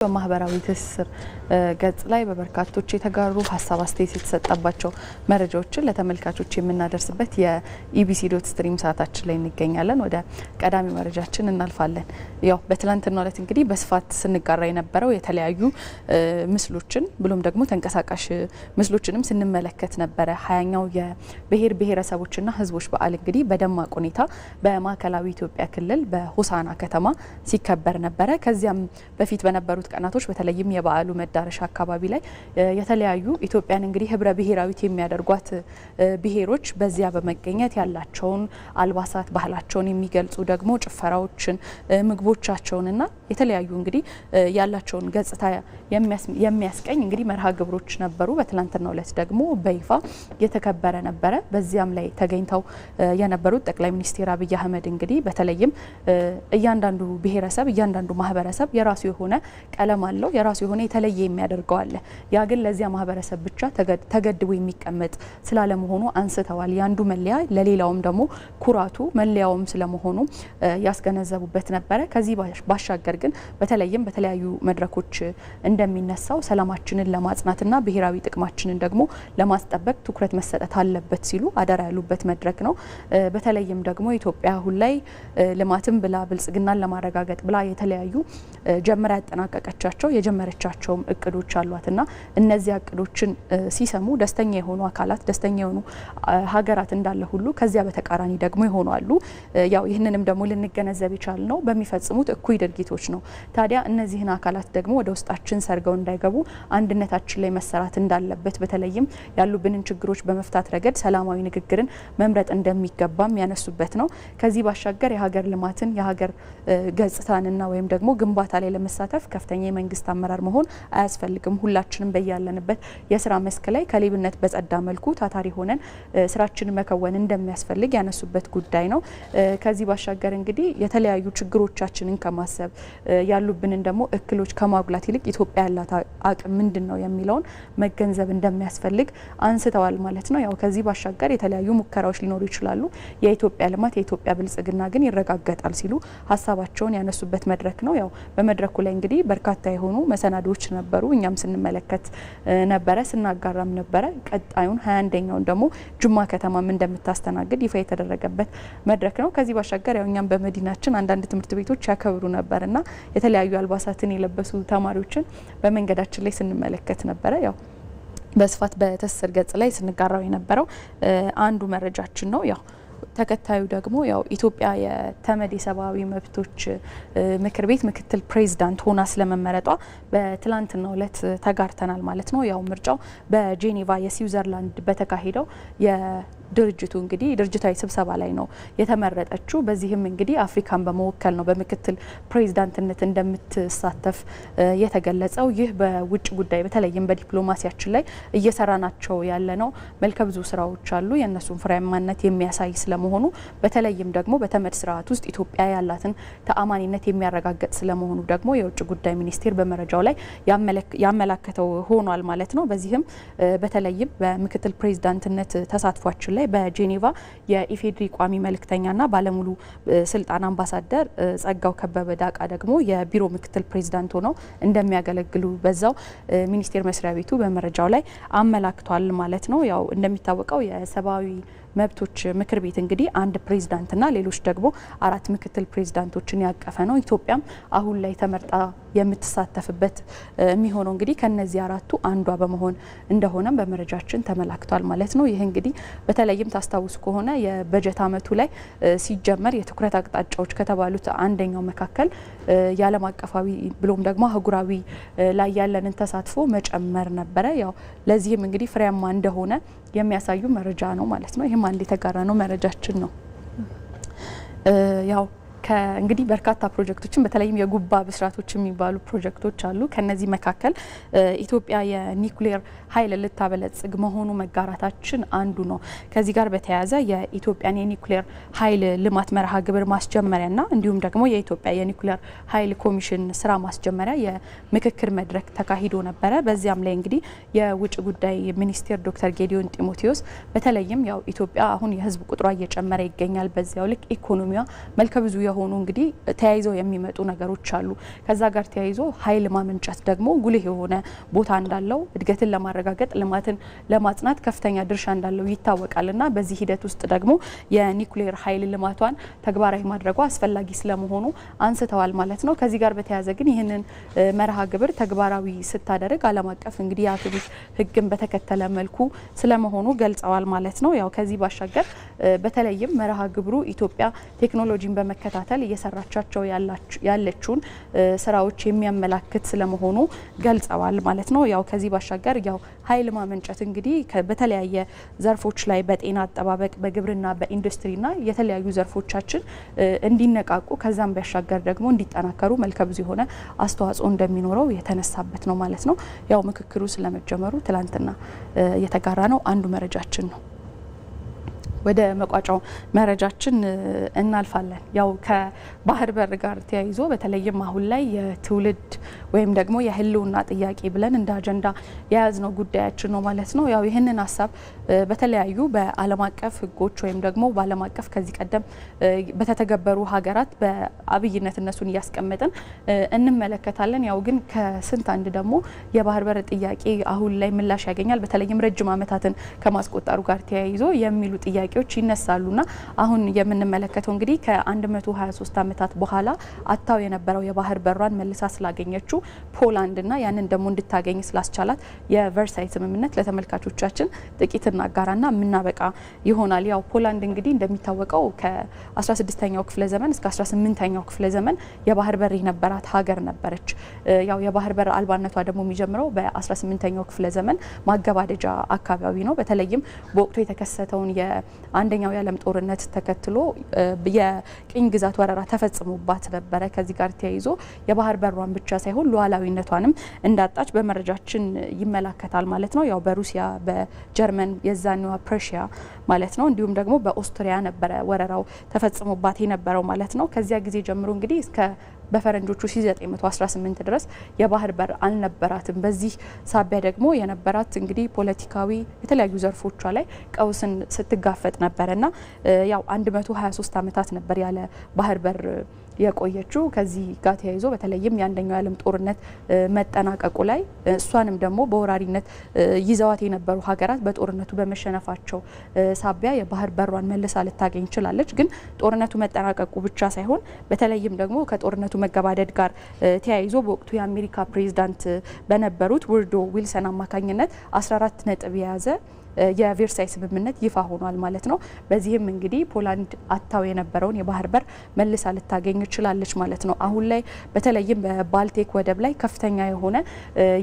በማህበራዊ ትስስር ገጽ ላይ በበርካቶች የተጋሩ ሀሳብ አስተያየት የተሰጠባቸው መረጃዎችን ለተመልካቾች የምናደርስበት የኢቢሲ.ስትሪም ሰዓታችን ላይ እንገኛለን። ወደ ቀዳሚ መረጃችን እናልፋለን። ያው በትላንትናው ዕለት እንግዲህ በስፋት ስንጋራ የነበረው የተለያዩ ምስሎችን ብሎም ደግሞ ተንቀሳቃሽ ምስሎችንም ስንመለከት ነበረ። 20ኛው የብሔር ብሔረሰቦችና ህዝቦች በዓል እንግዲህ በደማቅ ሁኔታ በማዕከላዊ ኢትዮጵያ ክልል በሆሳና ከተማ ሲከበር ነበረ። ከዚያም በፊት በነበሩት ቀናቶች በተለይም የበዓሉ መዳረሻ አካባቢ ላይ የተለያዩ ኢትዮጵያን እንግዲህ ህብረ ብሔራዊት የሚያደርጓት ብሔሮች በዚያ በመገኘት ያላቸውን አልባሳት ባህላቸውን የሚገልጹ ደግሞ ጭፈራዎችን ምግቦቻቸውንና የተለያዩ እንግዲህ ያላቸውን ገጽታ የሚያስቀኝ እንግዲህ መርሃ ግብሮች ነበሩ። በትላንትናው ዕለት ደግሞ በይፋ የተከበረ ነበረ። በዚያም ላይ ተገኝተው የነበሩት ጠቅላይ ሚኒስትር አብይ አህመድ እንግዲህ በተለይም እያንዳንዱ ብሔረሰብ እያንዳንዱ ማህበረሰብ የራሱ የሆነ ቀለም አለው፣ የራሱ የሆነ የተለየ የሚያደርገው አለ። ያ ግን ለዚያ ማህበረሰብ ብቻ ተገድቦ የሚቀመጥ ስላለመሆኑ አንስተዋል። ያንዱ መለያ ለሌላውም ደግሞ ኩራቱ መለያውም ስለመሆኑ ያስገነዘቡበት ነበረ። ከዚህ ባሻገር ግን በተለይም በተለያዩ መድረኮች እንደሚነሳው ሰላማችንን ለማጽናትና ብሔራዊ ጥቅማችንን ደግሞ ለማስጠበቅ ትኩረት መሰጠት አለበት ሲሉ አደራ ያሉበት መድረክ ነው። በተለይም ደግሞ ኢትዮጵያ አሁን ላይ ልማትን ብላ ብልጽግናን ለማረጋገጥ ብላ የተለያዩ ጀምራ ያጠናቀቀቻቸው የጀመረቻቸውም እቅዶች አሏትና እነዚህ እቅዶችን ሲሰሙ ደስተኛ የሆኑ አካላት ደስተኛ የሆኑ ሀገራት እንዳለ ሁሉ ከዚያ በተቃራኒ ደግሞ ይሆናሉ። ያው ይህንንም ደግሞ ልንገነዘብ ይቻል ነው በሚፈጽሙት እኩይ ድርጊቶች ነው። ታዲያ እነዚህን አካላት ደግሞ ወደ ውስጣችን ሰርገው እንዳይገቡ አንድነታችን ላይ መሰራት እንዳለበት በተለይም ያሉብንን ችግሮች በመፍታት ረገድ ሰላማዊ ንግግርን መምረጥ እንደሚገባም ያነሱበት ነው። ከዚህ ባሻገር የሀገር ልማትን የሀገር ገጽታንና ወይም ደግሞ ግንባታ ላይ ለመሳተፍ ከፍተኛ የመንግስት አመራር መሆን አያስፈልግም። ሁላችንም በያለንበት የስራ መስክ ላይ ከሌብነት በጸዳ መልኩ ታታሪ ሆነን ስራችንን መከወን እንደሚያስፈልግ ያነሱበት ጉዳይ ነው። ከዚህ ባሻገር እንግዲህ የተለያዩ ችግሮቻችንን ከማሰብ ያሉብንን ደግሞ እክሎች ከማጉላት ይልቅ ኢትዮጵያ ያላት አቅም ምንድን ነው የሚለውን መገንዘብ እንደሚያስፈልግ አንስተዋል ማለት ነው። ያው ከዚህ ባሻገር የተለያዩ ሙከራዎች ሊኖሩ ይችላሉ። የኢትዮጵያ ልማት የኢትዮጵያ ብልጽግና ግን ይረጋገጣል ሲሉ ሀሳባቸውን ያነሱበት መድረክ ነው። ያው በመድረኩ ላይ እንግዲህ በርካታ የሆኑ መሰናዶዎች ነበሩ። እኛም ስንመለከት ነበረ፣ ስናጋራም ነበረ። ቀጣዩን 21ኛውን ደግሞ ጅማ ከተማም እንደምታስተናግድ ይፋ የተደረገበት መድረክ ነው። ከዚህ ባሻገር ያው እኛም በመዲናችን አንዳንድ ትምህርት ቤቶች ያከብሩ ነበርና የተለያዩ አልባሳትን የለበሱ ተማሪዎችን በመንገዳችን ላይ ስንመለከት ነበረ። ያው በስፋት በትስስር ገጽ ላይ ስንጋራው የነበረው አንዱ መረጃችን ነው። ያው ተከታዩ ደግሞ ያው ኢትዮጵያ የተመድ የሰብአዊ መብቶች ምክር ቤት ምክትል ፕሬዚዳንት ሆና ስለመመረጧ በትላንትናው ዕለት ተጋርተናል ማለት ነው። ያው ምርጫው በጄኔቫ የስዊዘርላንድ በተካሄደው ድርጅቱ እንግዲህ ድርጅታዊ ስብሰባ ላይ ነው የተመረጠችው። በዚህም እንግዲህ አፍሪካን በመወከል ነው በምክትል ፕሬዚዳንትነት እንደምትሳተፍ የተገለጸው። ይህ በውጭ ጉዳይ በተለይም በዲፕሎማሲያችን ላይ እየሰራናቸው ያለ ነው መልከ ብዙ ስራዎች አሉ። የእነሱን ፍሬያማነት የሚያሳይ ስለመሆኑ በተለይም ደግሞ በተመድ ስርዓት ውስጥ ኢትዮጵያ ያላትን ተአማኒነት የሚያረጋግጥ ስለመሆኑ ደግሞ የውጭ ጉዳይ ሚኒስቴር በመረጃው ላይ ያመላከተው ሆኗል ማለት ነው። በዚህም በተለይም በምክትል ፕሬዚዳንትነት ተሳትፏችን በጄኔቫ የኢፌድሪ ቋሚ መልእክተኛና ባለሙሉ ስልጣን አምባሳደር ጸጋው ከበበ ዳቃ ደግሞ የቢሮ ምክትል ፕሬዚዳንት ሆነው እንደሚያገለግሉ በዛው ሚኒስቴር መስሪያ ቤቱ በመረጃው ላይ አመላክቷል ማለት ነው። ያው እንደሚታወቀው የሰብአዊ መብቶች ምክር ቤት እንግዲህ አንድ ፕሬዚዳንትና ሌሎች ደግሞ 4 ምክትል ፕሬዚዳንቶችን ያቀፈ ነው። ኢትዮጵያም አሁን ላይ ተመርጣ የምትሳተፍበት የሚሆነው እንግዲህ ከነዚህ 4ቱ አንዷ በመሆን እንደሆነም በመረጃችን ተመላክቷል ማለት ነው። ይህ እንግዲህ በተለይም ታስታውሱ ከሆነ የበጀት አመቱ ላይ ሲጀመር የትኩረት አቅጣጫዎች ከተባሉት አንደኛው መካከል የዓለም አቀፋዊ ብሎም ደግሞ አህጉራዊ ላይ ያለንን ተሳትፎ መጨመር ነበረ። ያው ለዚህም እንግዲህ ፍሬያማ እንደሆነ የሚያሳዩ መረጃ ነው ማለት ነው። ይህም አንድ የተጋራ ነው መረጃችን ነው። ያው እንግዲህ በርካታ ፕሮጀክቶችን በተለይም የጉባ ብስራቶች የሚባሉ ፕሮጀክቶች አሉ። ከነዚህ መካከል ኢትዮጵያ የኒኩሌር ኃይል ልታበለጽግ መሆኑ መጋራታችን አንዱ ነው። ከዚህ ጋር በተያያዘ የኢትዮጵያን የኒኩሌር ኃይል ልማት መርሃ ግብር ማስጀመሪያና እንዲሁም ደግሞ የኢትዮጵያ የኒኩሌር ኃይል ኮሚሽን ስራ ማስጀመሪያ የምክክር መድረክ ተካሂዶ ነበረ። በዚያም ላይ እንግዲህ የውጭ ጉዳይ ሚኒስቴር ዶክተር ጌዲዮን ጢሞቴዎስ በተለይም ያው ኢትዮጵያ አሁን የህዝብ ቁጥሯ እየጨመረ ይገኛል። በዚያው ልክ ኢኮኖሚዋ መልከ ብዙ የሆኑ እንግዲህ ተያይዘው የሚመጡ ነገሮች አሉ። ከዛ ጋር ተያይዞ ኃይል ማመንጨት ደግሞ ጉልህ የሆነ ቦታ እንዳለው እድገትን ለማረጋገጥ ልማትን ለማጽናት ከፍተኛ ድርሻ እንዳለው ይታወቃልና በዚህ ሂደት ውስጥ ደግሞ የኒኩሌር ኃይል ልማቷን ተግባራዊ ማድረጓ አስፈላጊ ስለመሆኑ አንስተዋል ማለት ነው። ከዚህ ጋር በተያያዘ ግን ይህንን መርሃ ግብር ተግባራዊ ስታደርግ ዓለም አቀፍ እንግዲህ የአቶሚክ ሕግን በተከተለ መልኩ ስለመሆኑ ገልጸዋል ማለት ነው። ያው ከዚህ ባሻገር በተለይም መርሃ ግብሩ ኢትዮጵያ ቴክኖሎጂን በመከታተል እየሰራቻቸው ያለችውን ስራዎች የሚያመላክት ስለመሆኑ ገልጸዋል ማለት ነው። ያው ከዚህ ባሻገር ያው ኃይል ማመንጨት እንግዲህ በተለያየ ዘርፎች ላይ በጤና አጠባበቅ፣ በግብርና፣ በኢንዱስትሪና የተለያዩ ዘርፎቻችን እንዲነቃቁ ከዛም ባሻገር ደግሞ እንዲጠናከሩ መልከ ብዙ የሆነ አስተዋጽኦ እንደሚኖረው የተነሳበት ነው ማለት ነው። ያው ምክክሩ ስለመጀመሩ ትላንትና የተጋራ ነው አንዱ መረጃችን ነው። ወደ መቋጫው መረጃችን እናልፋለን። ያው ከባህር በር ጋር ተያይዞ በተለይም አሁን ላይ የትውልድ ወይም ደግሞ የህልውና ጥያቄ ብለን እንደ አጀንዳ የያዝነው ጉዳያችን ነው ማለት ነው። ያው ይህንን ሀሳብ በተለያዩ በዓለም አቀፍ ህጎች ወይም ደግሞ በዓለም አቀፍ ከዚህ ቀደም በተተገበሩ ሀገራት በአብይነት እነሱን እያስቀመጥን እንመለከታለን። ያው ግን ከስንት አንድ ደግሞ የባህር በር ጥያቄ አሁን ላይ ምላሽ ያገኛል። በተለይም ረጅም ዓመታትን ከማስቆጠሩ ጋር ተያይዞ የሚሉ ጥያቄዎች ይነሳሉና አሁን የምንመለከተው እንግዲህ ከ123 ዓመታት በኋላ አታው የነበረው የባህር በሯን መልሳ ስላገኘችው ፖላንድና ያንን ደግሞ እንድታገኝ ስላስቻላት የቨርሳይ ስምምነት ለተመልካቾቻችን ጥቂት እናጋራና የምናበቃ ይሆናል። ያው ፖላንድ እንግዲህ እንደሚታወቀው ከ16ኛው ክፍለ ዘመን እስከ 18ኛው ክፍለ ዘመን የባህር በር የነበራት ሀገር ነበረች። ያው የባህር በር አልባነቷ ደግሞ የሚጀምረው በ18ኛው ክፍለ ዘመን ማገባደጃ አካባቢ ነው። በተለይም በወቅቱ የተከሰተውን አንደኛው የዓለም ጦርነት ተከትሎ የቅኝ ግዛት ወረራ ተፈጽሞባት ነበረ። ከዚህ ጋር ተያይዞ የባህር በሯን ብቻ ሳይሆን ሉዓላዊነቷንም እንዳጣች በመረጃችን ይመለከታል ማለት ነው። ያው በሩሲያ በጀርመን የዛኔዋ ፕረሺያ ማለት ነው እንዲሁም ደግሞ በኦስትሪያ ነበረ ወረራው ተፈጽሞባት የነበረው ማለት ነው። ከዚያ ጊዜ ጀምሮ እንግዲህ እስከ በፈረንጆቹ 1918 ድረስ የባህር በር አልነበራትም። በዚህ ሳቢያ ደግሞ የነበራት እንግዲህ ፖለቲካዊ የተለያዩ ዘርፎቿ ላይ ቀውስን ስትጋፈጥ ነበርና ያው 123 ዓመታት ነበር ያለ ባህር በር የቆየችው። ከዚህ ጋር ተያይዞ በተለይም የአንደኛው የዓለም ጦርነት መጠናቀቁ ላይ እሷንም ደግሞ በወራሪነት ይዘዋት የነበሩ ሀገራት በጦርነቱ በመሸነፋቸው ሳቢያ የባህር በሯን መልሳ ልታገኝ ችላለች። ግን ጦርነቱ መጠናቀቁ ብቻ ሳይሆን በተለይም ደግሞ ከጦርነቱ መገባደድ ጋር ተያይዞ በወቅቱ የአሜሪካ ፕሬዝዳንት በነበሩት ውድሮ ዊልሰን አማካኝነት 14 ነጥብ የያዘ የቨርሳይ ስምምነት ይፋ ሆኗል ማለት ነው። በዚህም እንግዲህ ፖላንድ አታው የነበረውን የባህር በር መልሳ ልታገኝ ችላለች ማለት ነው። አሁን ላይ በተለይም በባልቲክ ወደብ ላይ ከፍተኛ የሆነ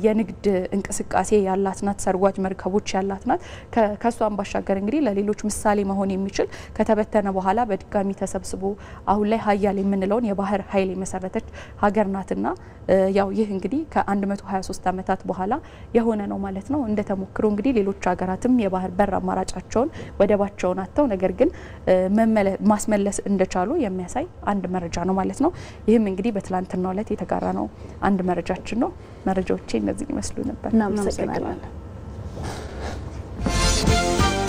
የንግድ እንቅስቃሴ ያላት ናት። ሰርጓጅ መርከቦች ያላት ናት። ከሷን ባሻገር እንግዲህ ለሌሎች ምሳሌ መሆን የሚችል ከተበተነ በኋላ በድጋሚ ተሰብስቦ አሁን ላይ ሀያል የምንለውን የባህር ኃይል የመሰረተች ሀገር ናትና ያው ይህ እንግዲህ ከ123 ዓመታት በኋላ የሆነ ነው ማለት ነው። እንደተሞክሮ እንግዲህ ሌሎች ሀገራትም የባህር በር አማራጫቸውን ወደባቸውን አጥተው ነገር ግን ማስመለስ እንደቻሉ የሚያሳይ አንድ መረጃ ነው ማለት ነው። ይህም እንግዲህ በትላንትናው ዕለት የተጋራ ነው አንድ መረጃችን ነው። መረጃዎቼ እነዚህ ይመስሉ ነበር። እናመሰግናለን።